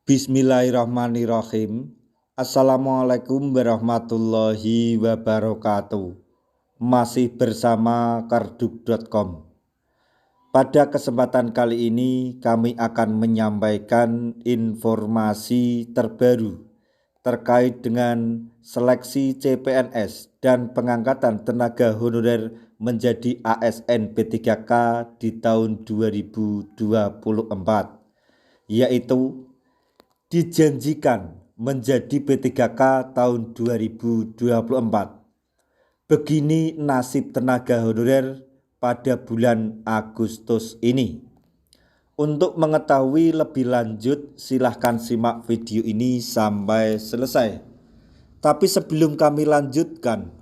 Bismillahirrahmanirrahim. Assalamualaikum warahmatullahi wabarakatuh. Masih bersama karduk.com. Pada kesempatan kali ini kami akan menyampaikan informasi terbaru terkait dengan seleksi CPNS dan pengangkatan tenaga honorer menjadi ASN P3K di tahun 2024, yaitu dijanjikan menjadi P3K tahun 2024. Begini nasib tenaga honorer pada bulan Agustus ini. Untuk mengetahui lebih lanjut, silahkan simak video ini sampai selesai. Tapi sebelum kami lanjutkan,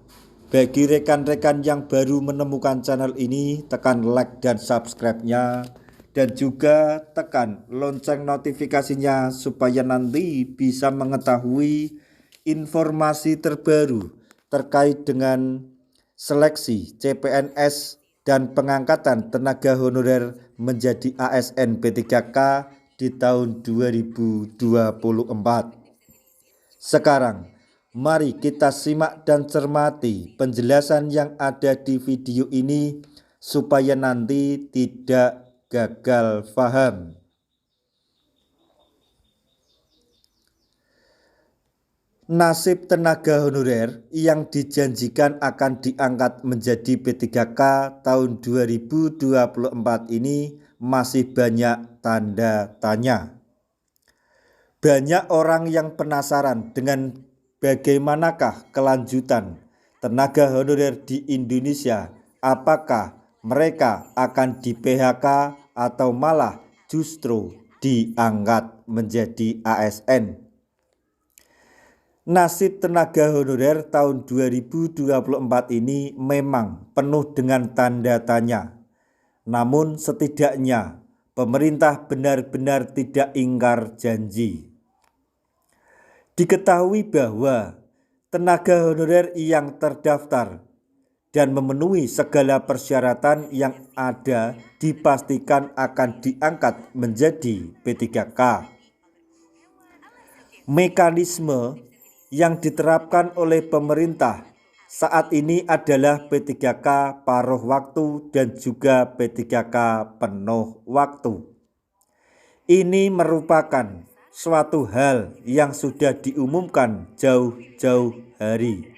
bagi rekan-rekan yang baru menemukan channel ini, tekan like dan subscribe-nya, dan juga tekan lonceng notifikasinya supaya nanti bisa mengetahui informasi terbaru terkait dengan seleksi CPNS dan pengangkatan tenaga honorer menjadi ASN P3K di tahun 2024. Sekarang, mari kita simak dan cermati penjelasan yang ada di video ini supaya nanti tidak gagal paham. Nasib tenaga honorer yang dijanjikan akan diangkat menjadi P3K tahun 2024 ini masih banyak tanda tanya. Banyak orang yang penasaran dengan bagaimanakah kelanjutan tenaga honorer di Indonesia. Apakah mereka akan di PHK atau malah justru diangkat menjadi ASN? Nasib tenaga honorer tahun 2024 ini memang penuh dengan tanda tanya. Namun setidaknya pemerintah benar-benar tidak ingkar janji. Diketahui bahwa tenaga honorer yang terdaftar dan memenuhi segala persyaratan yang ada dipastikan akan diangkat menjadi P3K. Mekanisme yang diterapkan oleh pemerintah saat ini adalah P3K paruh waktu dan juga P3K penuh waktu. Ini merupakan suatu hal yang sudah diumumkan jauh-jauh hari.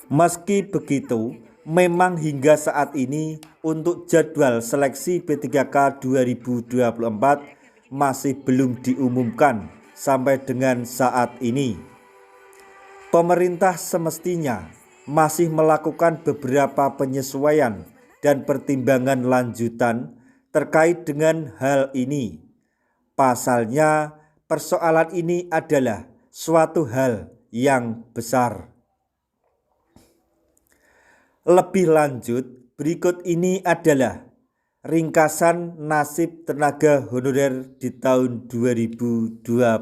Meski begitu, memang hingga saat ini untuk jadwal seleksi P3K 2024 masih belum diumumkan sampai dengan saat ini. Pemerintah semestinya masih melakukan beberapa penyesuaian dan pertimbangan lanjutan terkait dengan hal ini. Pasalnya, persoalan ini adalah suatu hal yang besar. Lebih lanjut, berikut ini adalah ringkasan nasib tenaga honorer di tahun 2024. 1.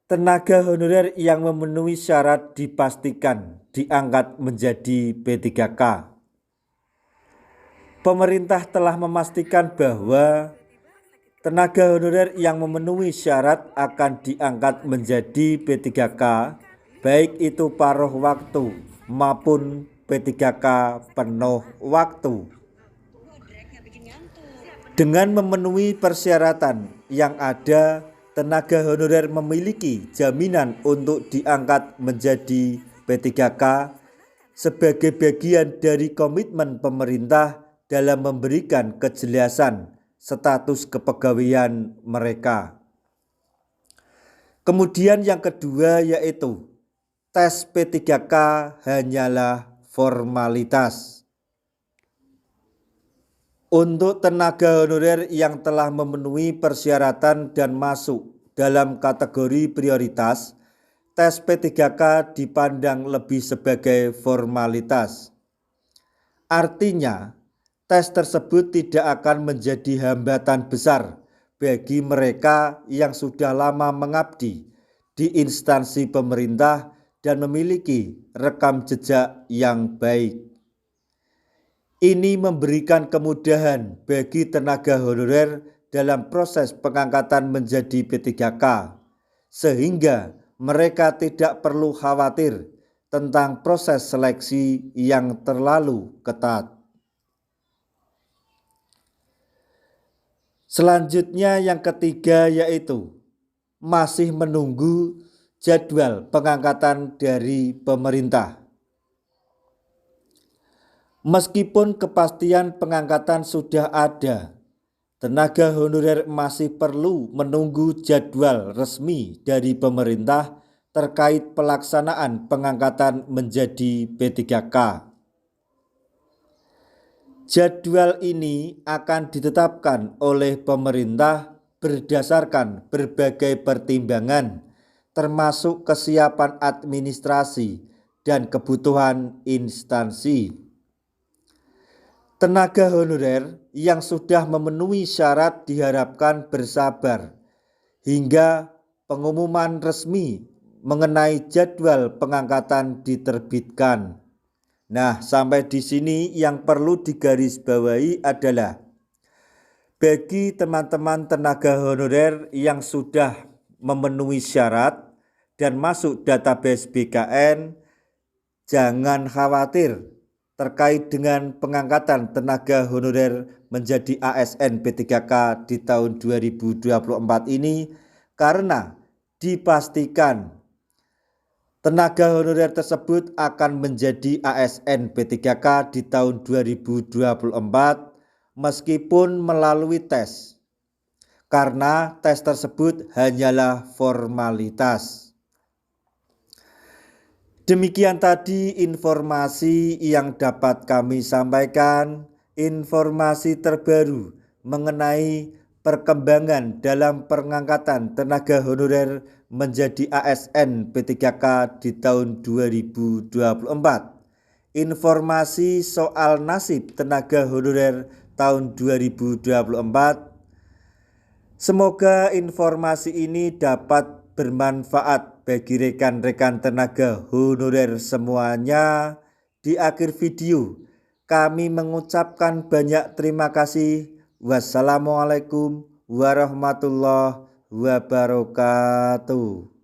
Tenaga honorer yang memenuhi syarat dipastikan diangkat menjadi P3K. Pemerintah telah memastikan bahwa tenaga honorer yang memenuhi syarat akan diangkat menjadi P3K, baik itu paruh waktu maupun P3K penuh waktu. Dengan memenuhi persyaratan yang ada, tenaga honorer memiliki jaminan untuk diangkat menjadi P3K sebagai bagian dari komitmen pemerintah dalam memberikan kejelasan status kepegawaian mereka. Kemudian yang kedua yaitu tes P3K hanyalah formalitas. Untuk tenaga honorer yang telah memenuhi persyaratan dan masuk dalam kategori prioritas, tes P3K dipandang lebih sebagai formalitas. Artinya, tes tersebut tidak akan menjadi hambatan besar bagi mereka yang sudah lama mengabdi di instansi pemerintah dan memiliki rekam jejak yang baik. Ini memberikan kemudahan bagi tenaga honorer dalam proses pengangkatan menjadi P3K, sehingga mereka tidak perlu khawatir tentang proses seleksi yang terlalu ketat. Selanjutnya yang ketiga yaitu masih menunggu jadwal pengangkatan dari pemerintah. Meskipun kepastian pengangkatan sudah ada, tenaga honorer masih perlu menunggu jadwal resmi dari pemerintah terkait pelaksanaan pengangkatan menjadi P3K. Jadwal ini akan ditetapkan oleh pemerintah berdasarkan berbagai pertimbangan, termasuk kesiapan administrasi dan kebutuhan instansi. Tenaga honorer yang sudah memenuhi syarat diharapkan bersabar hingga pengumuman resmi mengenai jadwal pengangkatan diterbitkan. Nah, sampai di sini yang perlu digarisbawahi adalah bagi teman-teman tenaga honorer yang sudah memenuhi syarat dan masuk database BKN, jangan khawatir terkait dengan pengangkatan tenaga honorer menjadi ASN P3K di tahun 2024 ini, karena dipastikan tenaga honorer tersebut akan menjadi ASN P3K di tahun 2024 meskipun melalui tes, karena tes tersebut hanyalah formalitas. Demikian tadi informasi yang dapat kami sampaikan, informasi terbaru mengenai perkembangan dalam pengangkatan tenaga honorer menjadi ASN P3K di tahun 2024. Informasi soal nasib tenaga honorer tahun 2024. Semoga informasi ini dapat bermanfaat bagi rekan-rekan tenaga honorer semuanya. Di akhir video kami mengucapkan banyak terima kasih. Wassalamualaikum warahmatullahi wabarakatuh.